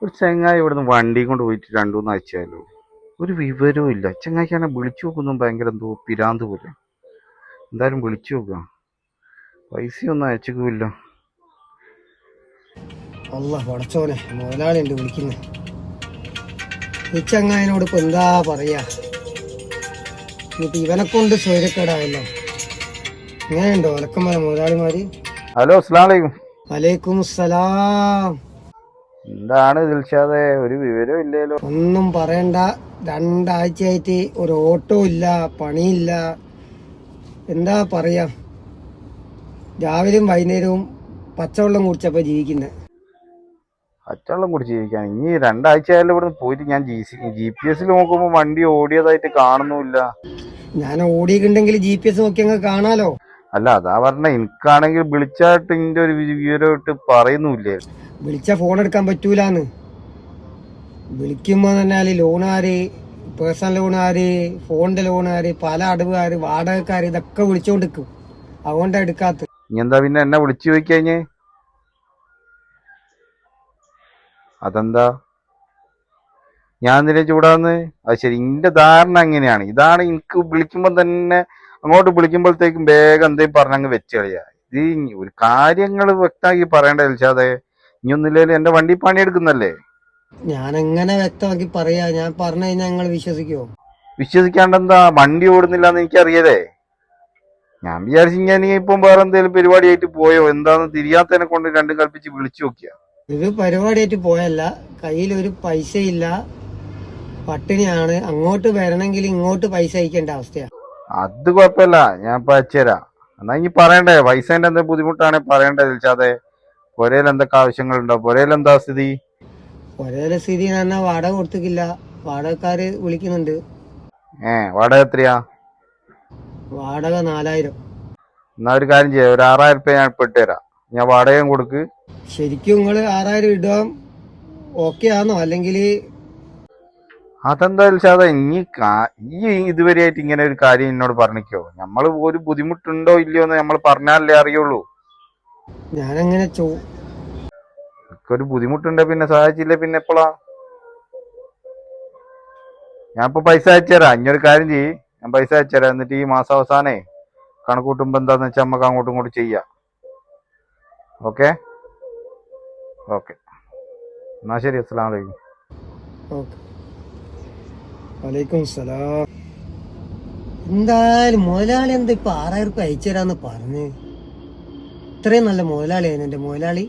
ഒരു ചെങ്ങായി ഇവിടുന്ന് വണ്ടി കൊണ്ട് പോയിട്ട് രണ്ടു മൂന്ന് ആഴ്ചയായല്ലോ. ഒരു വിവരവും ഇല്ല. ചെങ്ങായിക്കാനെ വിളിച്ചു നോക്കുന്നു ഭയങ്കര എന്തോ പിരാന്ത് പോലെ. എന്തായാലും വിളിച്ചു നോക്കുക. പൈസയൊന്നും അയച്ചില്ല. അല്ല പടച്ചോനെ, മുതലാളി ഉണ്ട് വിളിക്കുന്നേ. ഈ ചങ്ങായനോട് ഇപ്പൊ എന്താ പറയാ? ഇനിയിപ്പൊ ഇവനെ കൊണ്ട് സ്വൈരക്കേടായല്ലോ. ഇങ്ങനെയുണ്ടോ ഒലക്കന്മാരെ മുതലാളിമാര്? ഹലോ, അസ്സലാമു അലൈക്കും. വലൈക്കും സലാം. എന്താണ് ദിൽഷാദേ, ഒരു വിവരവും ഇല്ലല്ലോ? ഒന്നും പറയണ്ട. രണ്ടാഴ്ചയായിട്ട് ഒരു ഓട്ടോ ഇല്ല, പണിയില്ല. എന്താ പറയാ, രാവിലെയും വൈകുന്നേരവും പച്ചവെള്ളം കുടിച്ചപ്പോ ജീവിക്കുന്നത്. പച്ചവെള്ളം കുടിച്ച് ജീവിക്കാൻ ഇനി രണ്ടാഴ്ചയായാലും ഇവിടുന്ന് പോയിട്ട് ഞാൻ GPS നോക്കുമ്പോൾ വണ്ടി ഓടിയതായിട്ട് കാണുന്നുമില്ല. ഞാൻ ഓടിയിട്ടുണ്ടെങ്കിൽ GPS നോക്കി അങ്ങ് കാണാലോ. അല്ല, അതാ പറഞ്ഞ, എനിക്കാണെങ്കിൽ വിളിച്ചായിട്ട് ഇന്റെ ഒരു വിവരമായിട്ട് പറയുന്നുമില്ലേ. വിളിച്ച ഫോൺ എടുക്കാൻ പറ്റൂലെന്ന്. വിളിക്കുമ്പോ പറഞ്ഞാല് ലോണുകാര്, പേഴ്സണൽ ലോണുകാര്, ഫോണിന്റെ ലോണുകാര്, പല അടവുകാര്, വാടകക്കാര് ഇതൊക്കെ വിളിച്ചോണ്ടിരിക്കും. അതുകൊണ്ടാ എടുക്കാത്ത. ഇനി എന്താ പിന്നെ എന്നെ വിളിച്ചു ചോദിക്കഴിഞ്ഞ്? അതെന്താ ഞാൻ എന്തിനാ ചൂടാന്ന്? അത് ശരി, ഇന്റെ ധാരണ അങ്ങനെയാണ്. ഇതാണ് എനിക്ക് വിളിക്കുമ്പോൾ തന്നെ, അങ്ങോട്ട് വിളിക്കുമ്പോഴത്തേക്കും വേഗം എന്തേലും പറഞ്ഞങ്ങ് വെച്ച് കളിയാ. ഇത് ഒരു കാര്യങ്ങൾ വ്യക്തമാക്കി പറയേണ്ട ദിൽഷാദേ. ഇനി ഒന്നുമില്ലേലും എന്റെ വണ്ടി പണിയെടുക്കുന്നല്ലേ. ഞാൻ എങ്ങനെ വ്യക്തമാക്കി പറയാ? ഞാൻ പറഞ്ഞു കഴിഞ്ഞാൽ നിങ്ങൾ വിശ്വസിക്കുവോ? വിശ്വസിക്കാണ്ടെന്താ? വണ്ടി ഓടുന്നില്ല എന്ന് എനിക്കറിയതേ. ഞാൻ വിചാരിച്ചു ഞാൻ ഇപ്പം വേറെ എന്തെങ്കിലും പരിപാടിയായിട്ട് പോയോ എന്താന്ന് തിരിയാത്തതിനെ കൊണ്ട് രണ്ടും കൽപ്പിച്ച് വിളിച്ചു നോക്കിയാ. ഇത് പരിപാടിയായിട്ട് പോയല്ല. കയ്യിലൊരു പൈസ ഇല്ല, പട്ടിണിയാണ്. അങ്ങോട്ട് വരണമെങ്കിൽ ഇങ്ങോട്ട് പൈസ അയക്കേണ്ട അവസ്ഥയാണ്. അത് കുഴപ്പമില്ല, ഞാൻ ഇപ്പൊ അയച്ചുതരാം. എന്നാ ഇനി പറയണ്ടേ, പൈസേന്റെ എന്തെങ്കിലും ബുദ്ധിമുട്ടാണെ പറയണ്ടേ ദിൽഷാദേ. പുരയിൽ എന്തൊക്കെ ആവശ്യങ്ങളുണ്ടോ? പുരയിൽ എന്താ സ്ഥിതി? ഒരേ സ്ഥിതി എന്ന് പറഞ്ഞാൽ വാടക കൊടുത്തിട്ടില്ല. വാടകക്കാര് വിളിക്കുന്നുണ്ട്. വാടക എത്രയാ? വാടക 4000. എന്നാ ഒരു കാര്യം ചെയ്യാം, ഒരു 6000 രൂപ ഞാൻ ഇപ്പൊ ഇട്ടുതരാം. ഞാൻ വാടകയും കൊടുക്ക്. ശരിക്കും നിങ്ങള് 6000 ഇടാൻ ഓക്കെ ആണോ? അല്ലെങ്കിൽ അതെന്താ ദിൽഷാദേ, ഈ ഇതുവരെയായിട്ട് ഇങ്ങനെ ഒരു കാര്യം എന്നോട് പറഞ്ഞിക്കോ? നമ്മൾ ഒരു ബുദ്ധിമുട്ടുണ്ടോ ഇല്ലയോ എന്ന് നമ്മൾ പറഞ്ഞാലല്ലേ അറിയുള്ളൂ. ഞാനങ്ങനെ ഒരു ബുദ്ധിമുട്ടുണ്ടെ പിന്നെ സഹായിച്ചില്ലേ പിന്നെ എപ്പോഴാ? ഞാൻ ഇപ്പൊ പൈസ അയച്ചുതരാം. ഇനിയൊരു കാര്യം ചെയ്യ്, ഞാൻ പൈസ അയച്ചുതരാം. എന്നിട്ട് ഈ മാസം അവസാനേ കണക്ക് കൂട്ടുമ്പോ എന്താന്ന് വെച്ചാൽ നമുക്ക് അങ്ങോട്ടും ഇങ്ങോട്ടും ചെയ്യാം. ഓക്കെ ഓക്കെ, എന്നാ ശരി. അസ്സലാമു അലൈക്കും. ഓക്കെ. വലൈക്കും സലാം. എന്തായാലും മുതലാളി എന്താ ഇപ്പൊ 6000 രൂപ അയച്ചു തരാന്ന് പറഞ്ഞ്? ഇത്രയും നല്ല മുതലാളിയായിരുന്നു എന്റെ മുതലാളി.